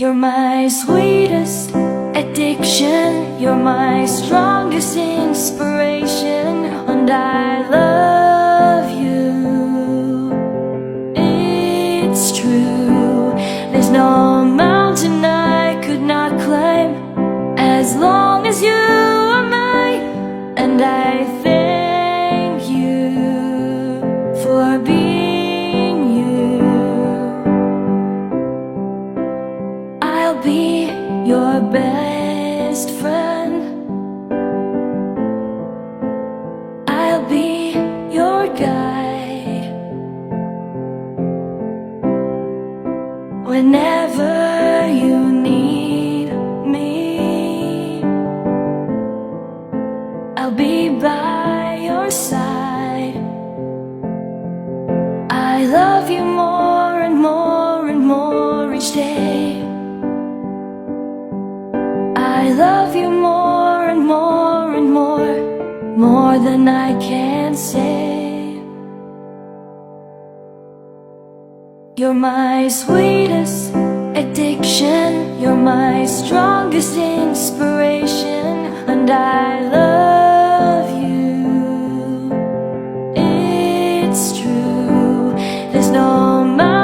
You're my sweetest addiction, you're my strongest inspiration, and I love you. It's true, there's no mountain I could not climb as long as you are mine, and I thank you for being you. I'll be your best friend, I'll be your guide whenever you need me. I'll be by your side. I love you more and more and more each day. I love you more and more and more than I can say. You're my sweetest addiction, you're my strongest inspiration, and I love you. It's true, there's no mountain